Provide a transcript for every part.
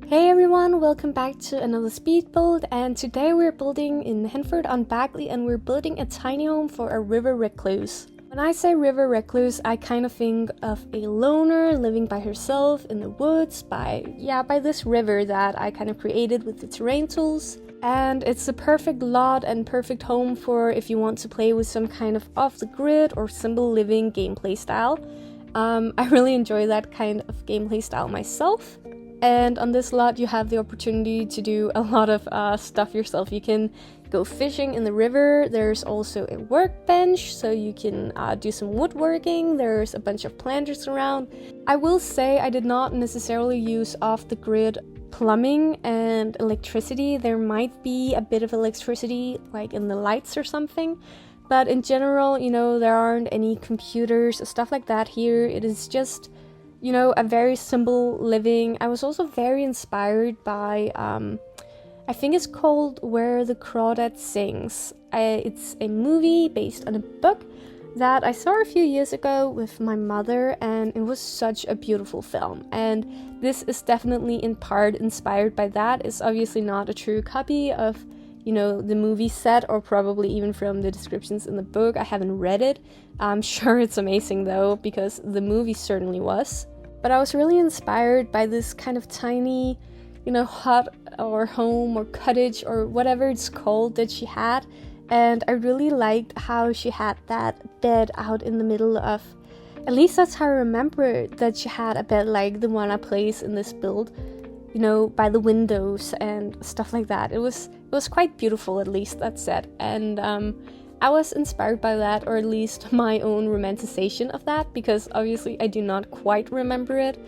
Hey everyone, welcome back to another speed build, and today we're building in Henford on Bagley, and we're building a tiny home for a river recluse. When I say river recluse, I kind of think of a loner living by herself in the woods by this river that I kind of created with the terrain tools. And it's the perfect lot and perfect home for if you want to play with some kind of off-the-grid or simple living gameplay style. I really enjoy that kind of gameplay style myself. And on this lot you have the opportunity to do a lot of stuff yourself. You can go fishing in the river, there's also a workbench so you can do some woodworking, there's a bunch of planters around. I will say I did not necessarily use off-the-grid plumbing and electricity. There might be a bit of electricity like in the lights or something, but in general, you know, there aren't any computers or stuff like that here. It is just, you know, a very simple living. I was also very inspired by, I think it's called Where the Crawdad Sings. It's a movie based on a book that I saw a few years ago with my mother, and it was such a beautiful film. And this is definitely in part inspired by that. It's obviously not a true copy of, you know, the movie set, or probably even from the descriptions in the book. I haven't read it. I'm sure it's amazing though, because the movie certainly was. But I was really inspired by this kind of tiny, you know, hut or home or cottage or whatever it's called that she had. And I really liked how she had that bed out in the middle of, at least that's how I remember it, that she had a bed like the one I placed in this build, you know, by the windows and stuff like that. It was quite beautiful, at least that's said. And I was inspired by that, or at least my own romanticization of that, because obviously I do not quite remember it.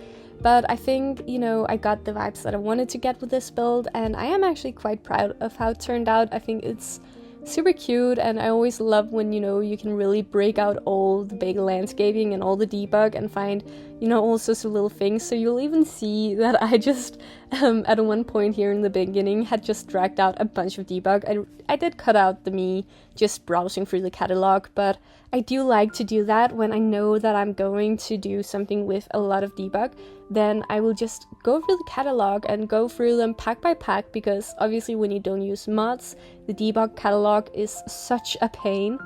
But I think, you know, I got the vibes that I wanted to get with this build, and I am actually quite proud of how it turned out. I think it's super cute, and I always love when, you know, you can really break out all the big landscaping and all the debug and find, you know, all sorts of little things. So you'll even see that I just, at one point here in the beginning, had just dragged out a bunch of debug. I did cut out the me just browsing through the catalog, but I do like to do that when I know that I'm going to do something with a lot of debug. Then I will just go through the catalog and go through them pack by pack, because obviously when you don't use mods, the debug catalog is such a pain.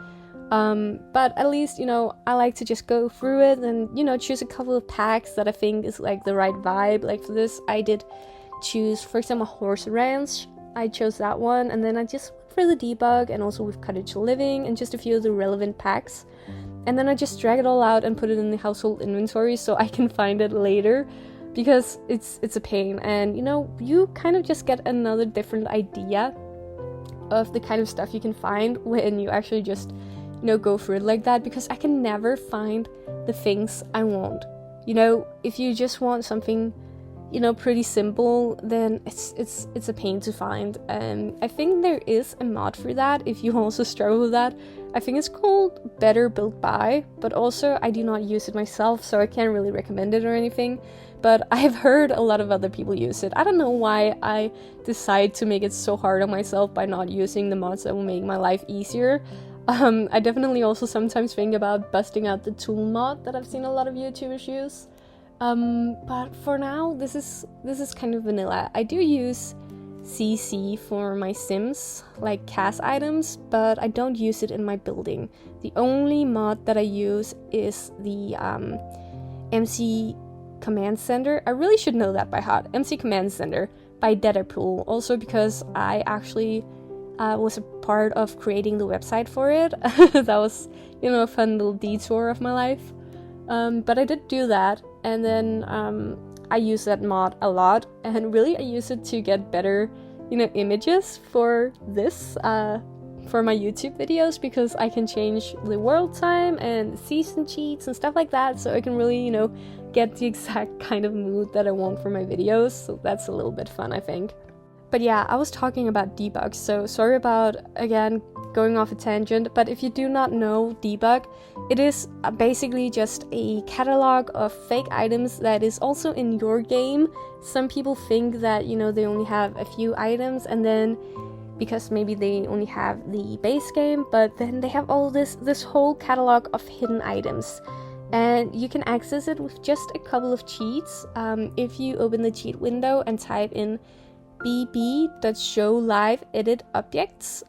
But at least, you know, I like to just go through it and, you know, choose a couple of packs that I think is like the right vibe. Like for this, I did choose, for example, Horse Ranch. I chose that one, and then I just went for the debug and also with Cottage Living and just a few of the relevant packs. And then I just drag it all out and put it in the household inventory so I can find it later, because it's a pain. And, you know, you kind of just get another different idea of the kind of stuff you can find when you actually just, you know, go through it like that, because I can never find the things I want. You know, if you just want something, you know, pretty simple, then it's a pain to find. And I think there is a mod for that if you also struggle with that. I think it's called Better Built By, but also I do not use it myself, so I can't really recommend it or anything. But I've heard a lot of other people use it. I don't know why I decide to make it so hard on myself by not using the mods that will make my life easier. I definitely also sometimes think about busting out the tool mod that I've seen a lot of YouTubers use. But for now, this is kind of vanilla. I do use CC for my Sims, like cast items, but I don't use it in my building. The only mod that I use is the MC Command Center. I really should know that by heart. MC Command Center by Deadpool. Also because I actually was a part of creating the website for it. That was, you know, a fun little detour of my life. But I did do that, and then I use that mod a lot, and really I use it to get better, you know, images for this, for my YouTube videos, because I can change the world time and season cheats and stuff like that, so I can really, you know, get the exact kind of mood that I want for my videos. So that's a little bit fun, I think. But yeah, I was talking about debug, so sorry about, again, going off a tangent, but if you do not know debug, it is basically just a catalog of fake items that is also in your game. Some people think that, you know, they only have a few items, and then because maybe they only have the base game, but then they have all this whole catalog of hidden items. And you can access it with just a couple of cheats. If you open the cheat window and type in bb.show_live_edit_objects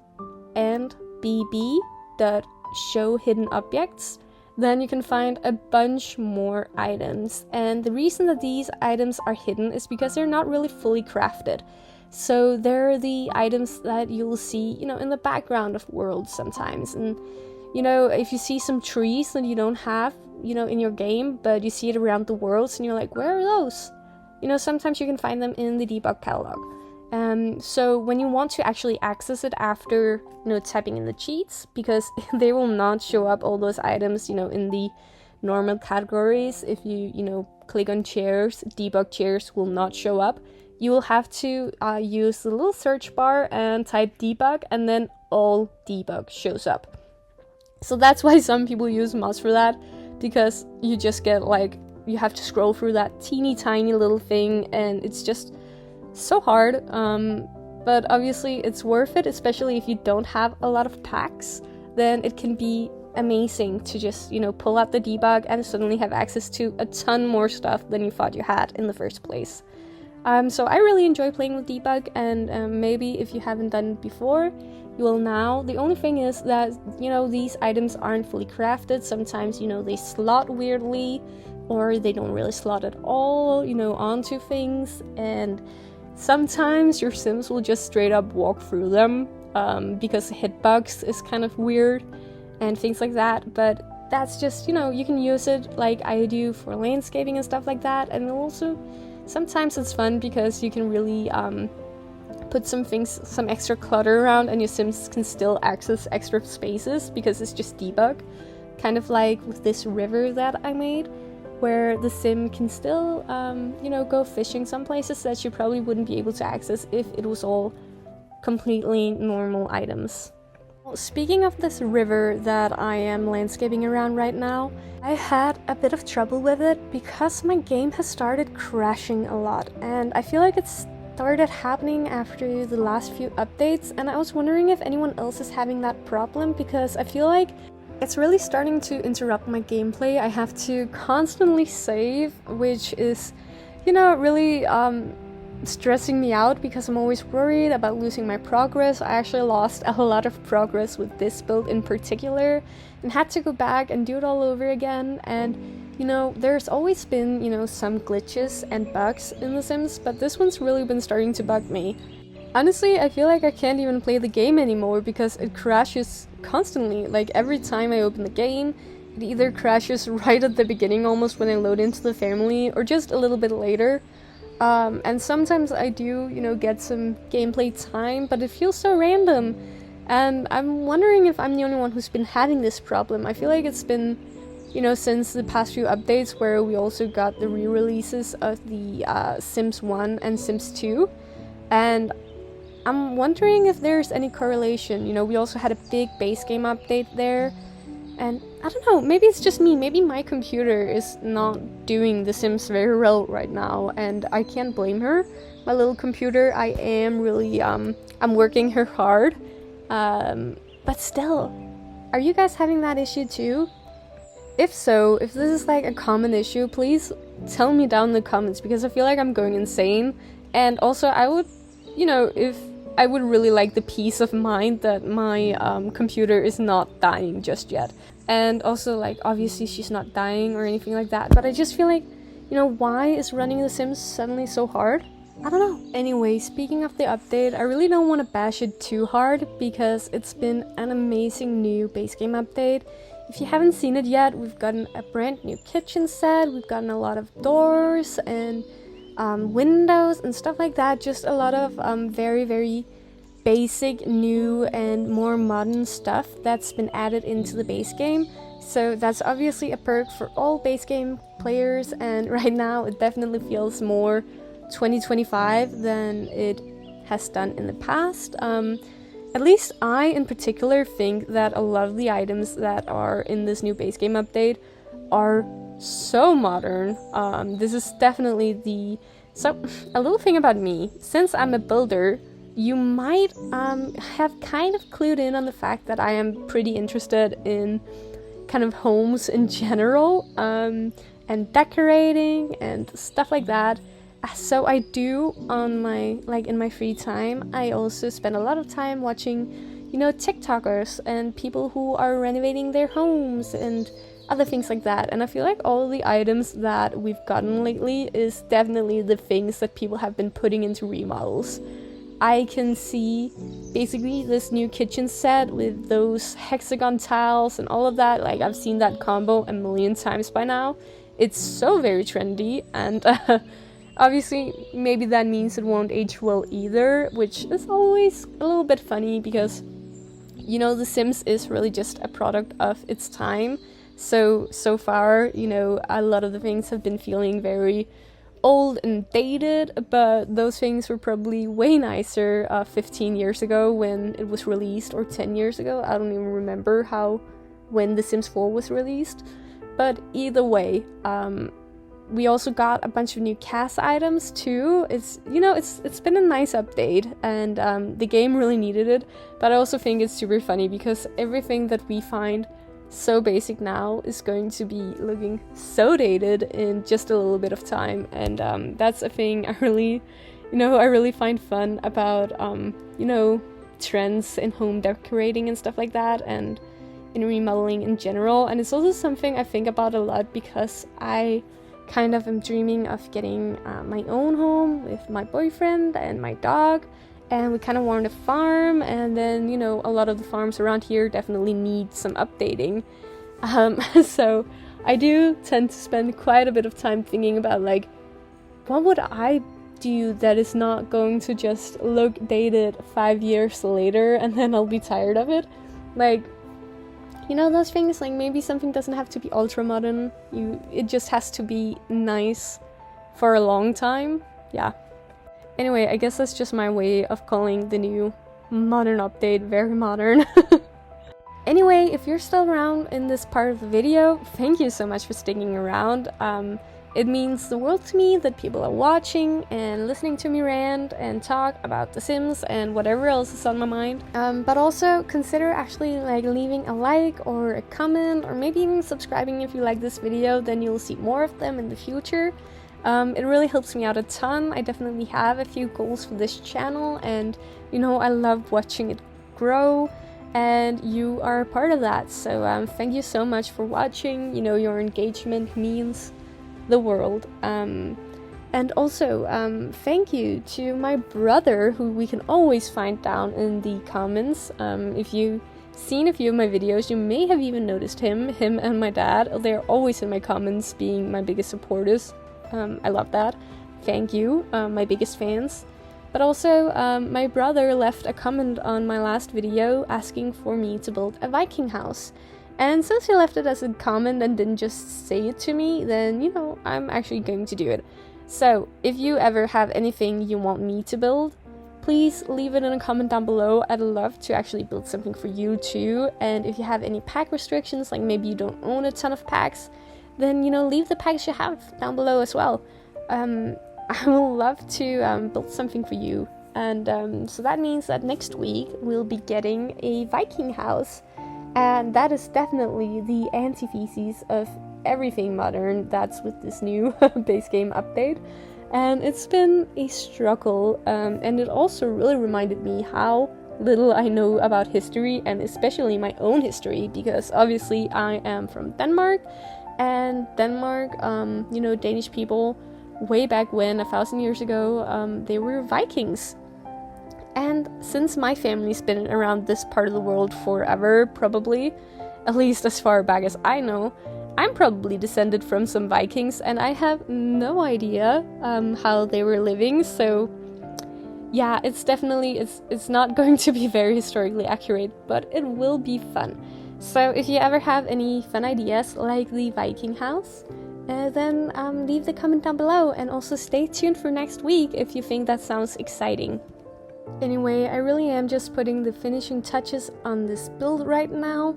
and bb.show_hidden_objects, then you can find a bunch more items. And the reason that these items are hidden is because they're not really fully crafted. So they're the items that you'll see, you know, in the background of worlds sometimes. And, you know, if you see some trees that you don't have, you know, in your game, but you see it around the worlds and you're like, where are those? You know, sometimes you can find them in the debug catalog. So when you want to actually access it after, you know, typing in the cheats, because they will not show up all those items, you know, in the normal categories. If you, you know, click on chairs, debug chairs will not show up. You will have to use the little search bar and type debug, and then all debug shows up. So that's why some people use mods for that, because you just get like, you have to scroll through that teeny tiny little thing, and it's just so hard. But obviously it's worth it, especially if you don't have a lot of packs. Then it can be amazing to just, you know, pull out the debug and suddenly have access to a ton more stuff than you thought you had in the first place. So I really enjoy playing with debug, and maybe if you haven't done it before, you will now. The only thing is that, you know, these items aren't fully crafted. Sometimes, you know, they slot weirdly, or they don't really slot at all, you know, onto things, and sometimes your Sims will just straight up walk through them, because hitbox is kind of weird and things like that. But that's just, you know, you can use it like I do for landscaping and stuff like that. And also sometimes it's fun because you can really put some extra clutter around, and your Sims can still access extra spaces because it's just debug. Kind of like with this river that I made, where the Sim can still, you know, go fishing some places that you probably wouldn't be able to access if it was all completely normal items. Well, speaking of this river that I am landscaping around right now, I had a bit of trouble with it because my game has started crashing a lot, and I feel like it started happening after the last few updates, and I was wondering if anyone else is having that problem, because I feel like it's really starting to interrupt my gameplay. I have to constantly save, which is, you know, really stressing me out because I'm always worried about losing my progress. I actually lost a lot of progress with this build in particular and had to go back and do it all over again. And, you know, there's always been, you know, some glitches and bugs in The Sims, but this one's really been starting to bug me. Honestly, I feel like I can't even play the game anymore because it crashes constantly. Like, every time I open the game, it either crashes right at the beginning, almost when I load into the family, or just a little bit later. And sometimes I do, you know, get some gameplay time, but it feels so random. And I'm wondering if I'm the only one who's been having this problem. I feel like it's been, you know, since the past few updates, where we also got the re-releases of the Sims 1 and Sims 2. And I'm wondering if there's any correlation. You know, we also had a big base game update there, and I don't know, maybe it's just me, maybe my computer is not doing The Sims very well right now, and I can't blame her. My little computer, I am really, I'm working her hard, but still, are you guys having that issue too? If so, if this is like a common issue, please tell me down in the comments, because I feel like I'm going insane. And also, I would, you know, if I would really like the peace of mind that my computer is not dying just yet. And also, like, obviously she's not dying or anything like that, but I just feel like, you know, why is running The Sims suddenly so hard? I don't know. Anyway, speaking of the update, I really don't want to bash it too hard because it's been an amazing new base game update. If you haven't seen it yet, we've gotten a brand new kitchen set, we've gotten a lot of doors and windows and stuff like that. Just a lot of very, very basic, new and more modern stuff that's been added into the base game. So that's obviously a perk for all base game players, and right now it definitely feels more 2025 than it has done in the past. At least I in particular think that a lot of the items that are in this new base game update are so modern. This is definitely so a little thing about me, since I'm a builder, you might have kind of clued in on the fact that I am pretty interested in kind of homes in general, and decorating and stuff like that. So I do on my, like in my free time, I also spend a lot of time watching, you know, TikTokers and people who are renovating their homes and other things like that. And I feel like all the items that we've gotten lately is definitely the things that people have been putting into remodels. I can see basically this new kitchen set with those hexagon tiles and all of that. Like, I've seen that combo a million times by now. It's so very trendy, and obviously maybe that means it won't age well either, which is always a little bit funny because, you know, The Sims is really just a product of its time. So far, you know, a lot of the things have been feeling very old and dated, but those things were probably way nicer 15 years ago when it was released, or 10 years ago. I don't even remember when The Sims 4 was released. But either way, we also got a bunch of new cast items too. It's been a nice update, and the game really needed it. But I also think it's super funny because everything that we find so basic now is going to be looking so dated in just a little bit of time, and that's a thing I really find fun about, trends in home decorating and stuff like that, and in remodeling in general. And it's also something I think about a lot because I kind of am dreaming of getting my own home with my boyfriend and my dog, and we kind of wanted a farm, and then, you know, a lot of the farms around here definitely need some updating. So I do tend to spend quite a bit of time thinking about, like, what would I do that is not going to just look dated 5 years later and then I'll be tired of it. Like, you know, those things, like maybe something doesn't have to be ultra modern, it just has to be nice for a long time. Yeah. Anyway, I guess that's just my way of calling the new modern update very modern. Anyway, if you're still around in this part of the video, thank you so much for sticking around. It means the world to me that people are watching and listening to me rant and talk about The Sims and whatever else is on my mind. But also consider actually like leaving a like or a comment, or maybe even subscribing if you like this video, then you'll see more of them in the future. It really helps me out a ton. I definitely have a few goals for this channel, and you know, I love watching it grow, and you are a part of that. So thank you so much for watching. You know, your engagement means the world. And also thank you to my brother, who we can always find down in the comments. If you've seen a few of my videos, you may have even noticed him and my dad. They're always in my comments, being my biggest supporters. I love that. Thank you, my biggest fans. But also, my brother left a comment on my last video asking for me to build a Viking house. And since he left it as a comment and didn't just say it to me, then, you know, I'm actually going to do it. So, if you ever have anything you want me to build, please leave it in a comment down below. I'd love to actually build something for you too. And if you have any pack restrictions, like maybe you don't own a ton of packs, then, you know, leave the packs you have down below as well. I will love to build something for you. And so that means that next week we'll be getting a Viking house. And that is definitely the antithesis of everything modern that's with this new base game update. And it's been a struggle, and it also really reminded me how little I know about history, and especially my own history, because obviously I am from Denmark, and Denmark, you know, Danish people, way back when, 1,000 years ago, they were Vikings. And since my family's been around this part of the world forever, probably, at least as far back as I know, I'm probably descended from some Vikings, and I have no idea how they were living. So yeah, it's definitely, it's not going to be very historically accurate, but it will be fun. So if you ever have any fun ideas like the Viking house, then leave the comment down below, and also stay tuned for next week if you think that sounds exciting. Anyway, I really am just putting the finishing touches on this build right now.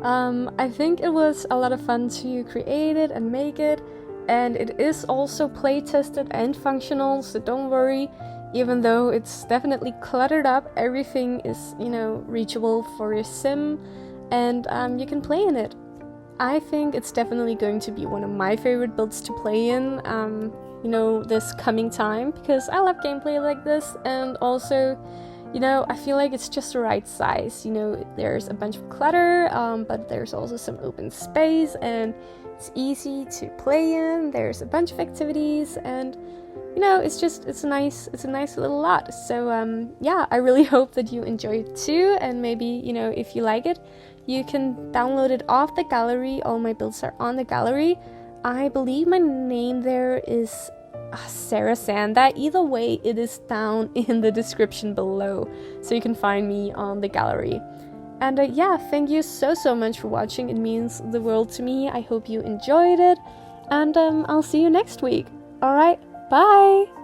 I think it was a lot of fun to create it and make it, and it is also play tested and functional, so don't worry. Even though it's definitely cluttered up, everything is, reachable for your sim, and you can play in it. I think it's definitely going to be one of my favorite builds to play in, this coming time, because I love gameplay like this, and also, I feel like it's just the right size. There's a bunch of clutter, but there's also some open space, and it's easy to play in. There's a bunch of activities, and it's a nice little lot. So yeah, I really hope that you enjoy it too, and maybe if you like it, you can download it off the gallery. All my builds are on the gallery. I believe my name there is sarahsanda. Either way, it is down in the description below, so you can find me on the gallery. And yeah, thank you so much for watching. It means the world to me. I hope you enjoyed it, and I'll see you next week. Alright, bye!